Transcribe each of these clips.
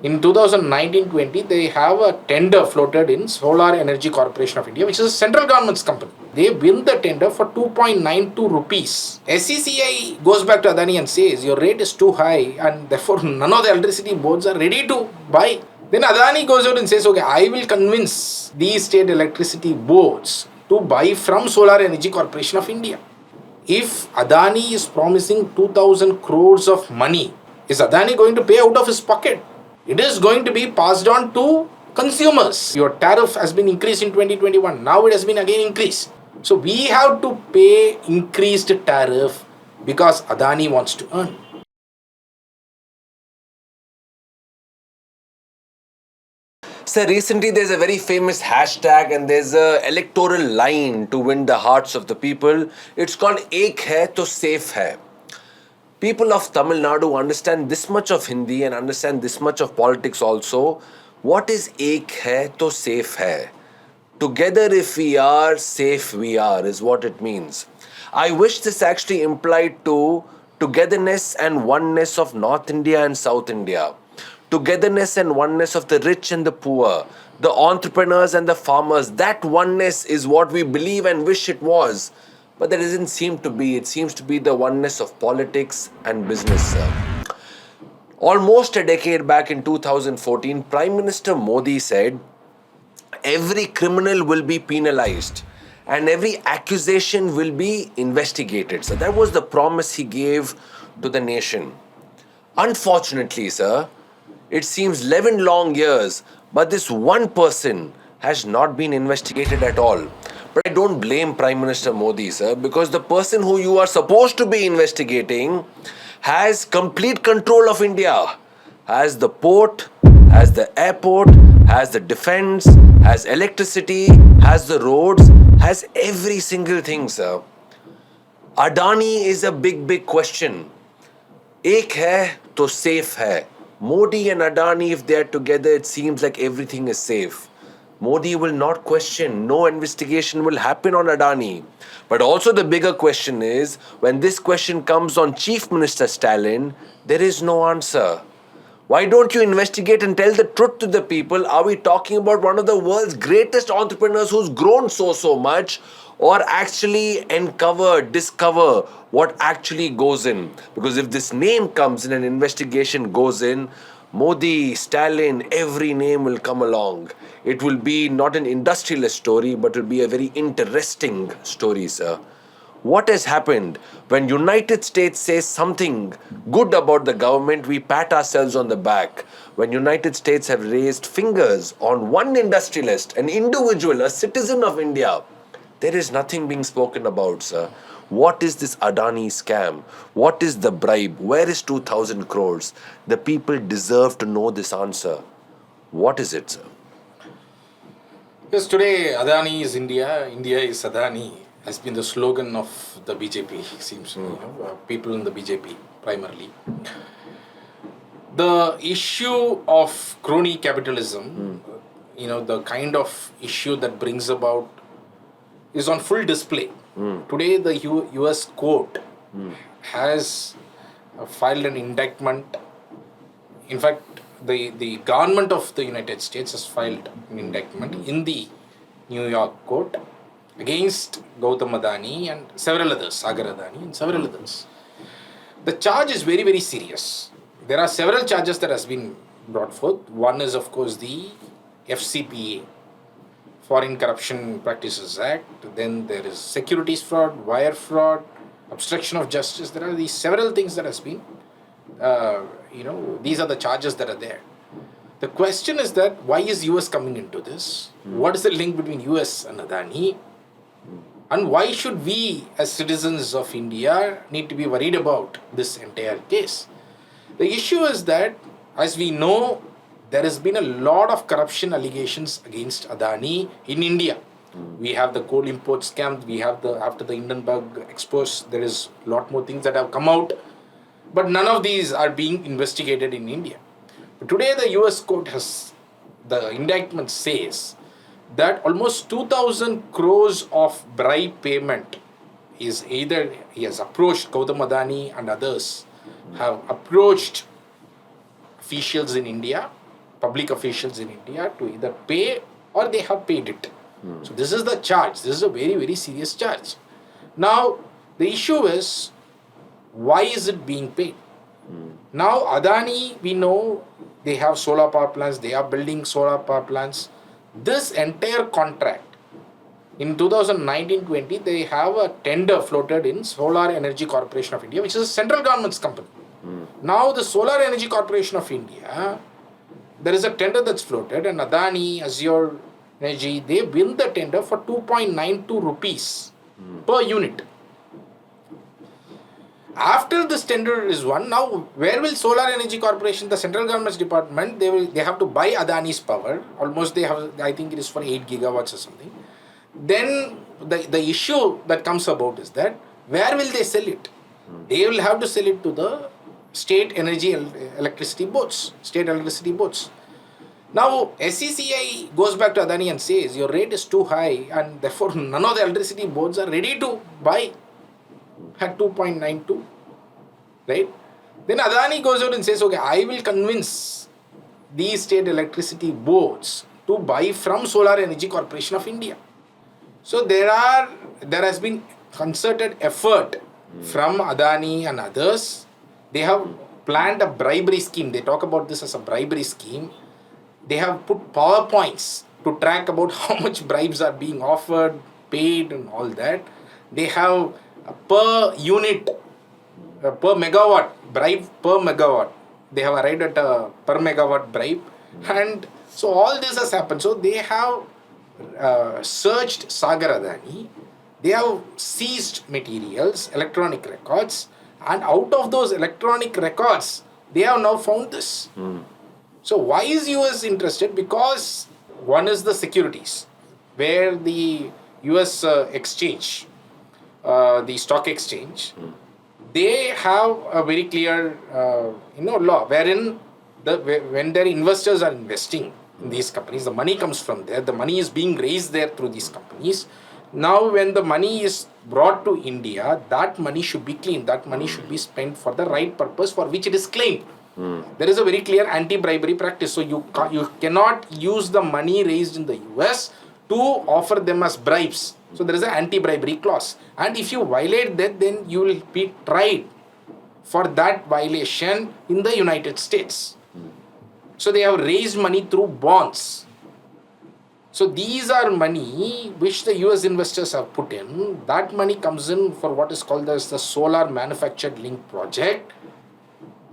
In 2019-20, they have a tender floated in Solar Energy Corporation of India, which is a central government's company. They win the tender for 2.92 rupees. SECI goes back to Adani and says, your rate is too high and therefore none of the electricity boards are ready to buy. Then Adani goes out and says, okay, I will convince these state electricity boards to buy from Solar Energy Corporation of India. If Adani is promising 2,000 crores of money, is Adani going to pay out of his pocket? It is going to be passed on to consumers. Your tariff has been increased in 2021. Now it has been again increased. So we have to pay increased tariff because Adani wants to earn. Sir, recently there's a very famous hashtag and there's a electoral line to win the hearts of the people. It's called Ek Hai to Safe Hai. People of Tamil Nadu understand this much of Hindi and understand this much of politics also. What is Ek Hai to Safe Hai? Together if we are, safe we are is what it means. I wish this actually implied to togetherness and oneness of North India and South India. Togetherness and oneness of the rich and the poor, the entrepreneurs and the farmers. That oneness is what we believe and wish it was. But that doesn't seem to be. It seems to be the oneness of politics and business. Almost a decade back in 2014, Prime Minister Modi said, every criminal will be penalized and every accusation will be investigated. So that was the promise he gave to the nation. Unfortunately, sir, it seems 11 long years, but this one person has not been investigated at all. But I don't blame Prime Minister Modi, sir, because the person who you are supposed to be investigating has complete control of India, has the port, has the airport, has the defense, has electricity, has the roads, has every single thing, sir. Adani is a big question. Ek hai to safe hai. Modi and Adani, if they are together, it seems like everything is safe. Modi will not question. No investigation will happen on Adani. But also the bigger question is, when this question comes on Chief Minister Stalin, there is no answer. Why don't you investigate and tell the truth to the people? Are we talking about one of the world's greatest entrepreneurs who's grown so much, or actually discover what actually goes in? Because if this name comes in, an investigation goes in, Modi, Stalin, every name will come along. It will be not an industrialist story, but it will be a very interesting story, sir. What has happened when United States says something good about the government, we pat ourselves on the back. When United States have raised fingers on one industrialist, an individual, a citizen of India, there is nothing being spoken about, sir. What is this Adani scam? What is the bribe? Where is 2,000 crores? The people deserve to know this answer. What is it, sir? Yes, today Adani is India, India is Adani has been the slogan of the BJP, seems to me, people in the BJP primarily. The issue of crony capitalism, the kind of issue that brings about is on full display. Today, the US court has filed an indictment. In fact, the government of the United States has filed an indictment in the New York court against Gautam Adani and several others, Sagar Adani and several others. The charge is very serious. There are several charges that has been brought forth. One is, of course, the FCPA, Foreign Corruption Practices Act. Then there is securities fraud, wire fraud, obstruction of justice. There are these several things that has been, these are the charges that are there. The question is that why is US coming into this? What is the link between US and Adani? And why should we as citizens of India need to be worried about this entire case? The issue is that, as we know, there has been a lot of corruption allegations against Adani in India. We have the coal import scam, we have after the Hindenburg expose, there is a lot more things that have come out, but none of these are being investigated in India. But today the US court the indictment says that almost 2,000 crores of bribe payment is either, he has approached Gautam Adani and others, have approached officials in India public officials in India to either pay or they have paid it. So this is the charge. This is a very, very serious charge. Now, the issue is, why is it being paid? Now, Adani, we know they have solar power plants, they are building solar power plants. This entire contract, in 2019-20, they have a tender floated in Solar Energy Corporation of India, which is a central government's company. Now, the Solar Energy Corporation of India, there is a tender that's floated, and Adani, Azure Energy, they win the tender for 2.92 rupees per unit. After this tender is won, now where will Solar Energy Corporation, the central government's department, they have to buy Adani's power. Almost they have, I think it is for 8 gigawatts or something. Then the issue that comes about is that where will they sell it? They will have to sell it to the state energy electricity boards, state electricity boards. Now SECI goes back to Adani and says your rate is too high and therefore none of the electricity boards are ready to buy at 2.92, right? Then Adani goes out and says, okay, I will convince these state electricity boards to buy from Solar Energy Corporation of India. So there has been concerted effort from Adani and others. They have planned a bribery scheme. They talk about this as a bribery scheme. They have put PowerPoints to track about how much bribes are being offered, paid and all that. They have per unit, per megawatt, bribe per megawatt. They have arrived at a per megawatt bribe. And so all this has happened. So they have searched Sagar Adani. They have seized materials, electronic records. And out of those electronic records, they have now found this. So why is US interested? Because one is the securities, where the US exchange, the stock exchange, they have a very clear law wherein when their investors are investing in these companies, the money comes from there, the money is being raised there through these companies. Now when the money is brought to India, that money should be clean, that money should be spent for the right purpose for which it is claimed. There is a very clear anti-bribery practice. So you cannot use the money raised in the US to offer them as bribes. So there is an anti-bribery clause. And if you violate that, then you will be tried for that violation in the United States. So they have raised money through bonds. So these are money which the US investors have put in. That money comes in for what is called as the Solar Manufactured Link Project.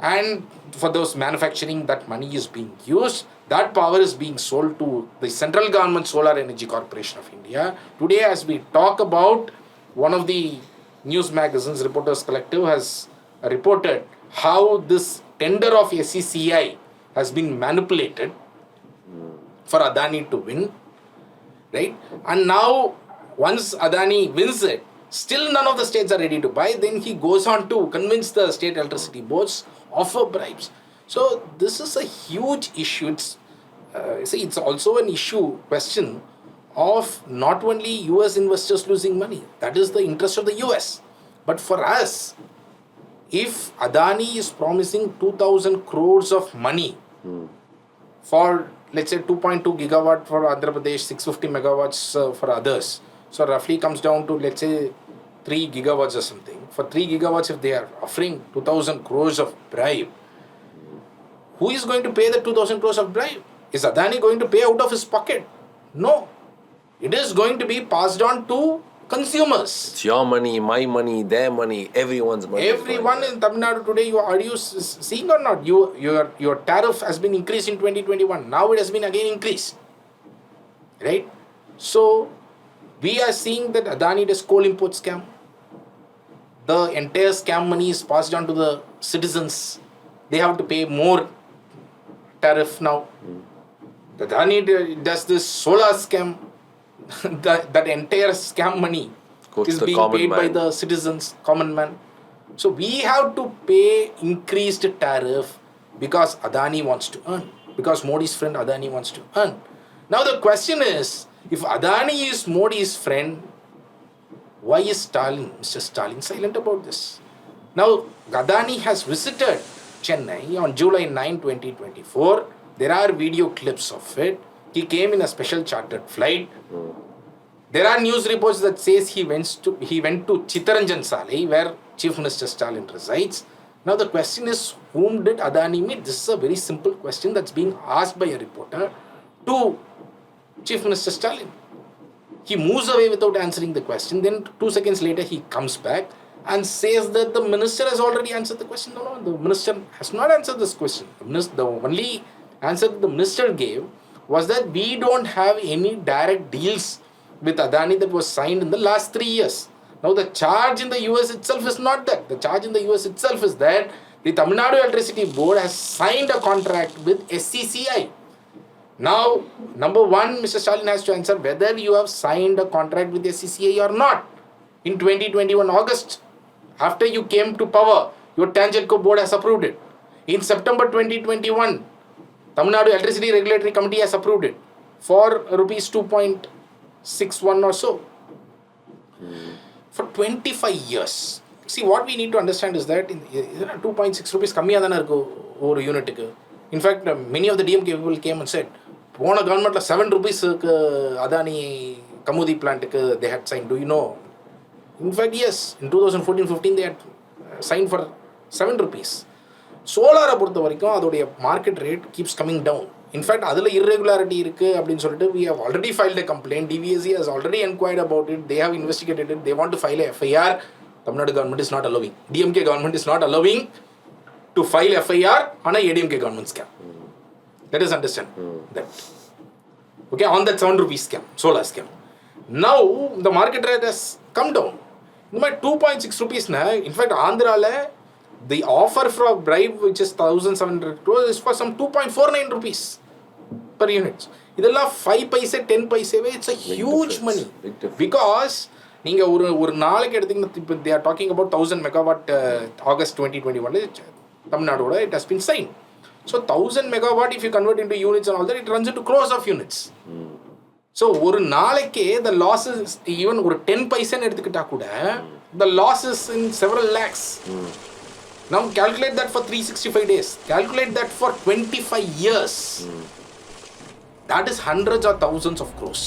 And for those manufacturing, that money is being used. That power is being sold to the central government Solar Energy Corporation of India. Today, as we talk about, one of the news magazines, Reporters Collective, has reported how this tender of SECI has been manipulated for Adani to win, right? And now, once Adani wins it, still none of the states are ready to buy. Then he goes on to convince the state electricity boards, offer bribes. So this is a huge issue. It's also an question of not only US investors losing money. That is the interest of the US. But for us, if Adani is promising 2,000 crores of money for, let's say, 2.2 gigawatt for Andhra Pradesh, 650 megawatts for others, so roughly comes down to, let's say, 3 gigawatts or something. For 3 gigawatts, if they are offering 2,000 crores of bribe, who is going to pay the 2,000 crores of bribe? Is Adani going to pay out of his pocket? No. It is going to be passed on to consumers. It's your money, my money, their money, everyone's money. Everyone in Tamil Nadu today, are you seeing or not? Your tariff has been increased in 2021. Now it has been again increased. Right? So, we are seeing that Adani does coal import scam. The entire scam money is passed on to the citizens. They have to pay more tariff now. Adani does this solar scam. That entire scam money is being paid by the citizens, common man. So we have to pay increased tariff because Adani wants to earn. Because Modi's friend Adani wants to earn. Now the question is, if Adani is Modi's friend, why is Mr. Stalin silent about this? Now, Adani has visited Chennai on July 9, 2024 There are video clips of it. He came in a special chartered flight. There are news reports that says he went to Chittaranjan Salai, where Chief Minister Stalin resides. Now the question is, whom did Adani meet? This is a very simple question that's being asked by a reporter to Chief Minister Stalin. He moves away without answering the question. Then 2 seconds later, he comes back and says that the minister has already answered the question. No, the minister has not answered this question. The only answer that the minister gave was that we don't have any direct deals with Adani that was signed in the last 3 years. Now the charge in the US itself is not that. The charge in the US itself is that the Tamil Nadu Electricity Board has signed a contract with SCCI. Now, number one, Mr. Stalin has to answer whether you have signed a contract with SCCI or not. In 2021 August, after you came to power, your Tangentco board has approved it. In September 2021, Tamil Nadu Electricity Regulatory Committee has approved it for rupees 2.61 or so. For 25 years. See, what we need to understand is that 2.6 rupees kammiya thana irukku or unit ku. In fact, many of the DMK people came and said, pona government la 7 rupees Adani Kamudi plant they had signed. Do you know? In fact, yes, in 2014-15 they had signed for 7 rupees. Solar பொறுத்த வரைக்கும் அதோடைய market rate keeps coming down. In fact, அதில் irregularity இருக்கு அப்படின்னு சொல்லிட்டு we have already filed a complaint. DVSE has already inquired about it. They have investigated it. They want to file a FIR. Tamil Nadu government is not allowing. DMK government is not allowing to file FIR on a ADMK government scam. Let us understand that. Okay, on that 7 rupees scam, solar scam. Now, the market rate has come down. In my 2.6 rupees, in fact, Andhra, the offer for a bribe, which is 1,700 crores, is for some 2.49 rupees per unit. இதெல்லாம் 5 paise 10 paise it's a huge money because நீங்க ஒரு நாளைக்கு எடுத்தீங்கன்னா they are talking about 1000 megawatt August 2021 Tamil Nadu it has been signed. So 1000 megawatt if you convert into units and all that, it runs into crores of units. So ஒரு நாளைக்கு the losses even ஒரு 10 paise எடுத்துக்கிட்டா கூட the losses in several lakhs. Now calculate that for 365 days. Calculate that for 25 years. That is hundreds or thousands of crores.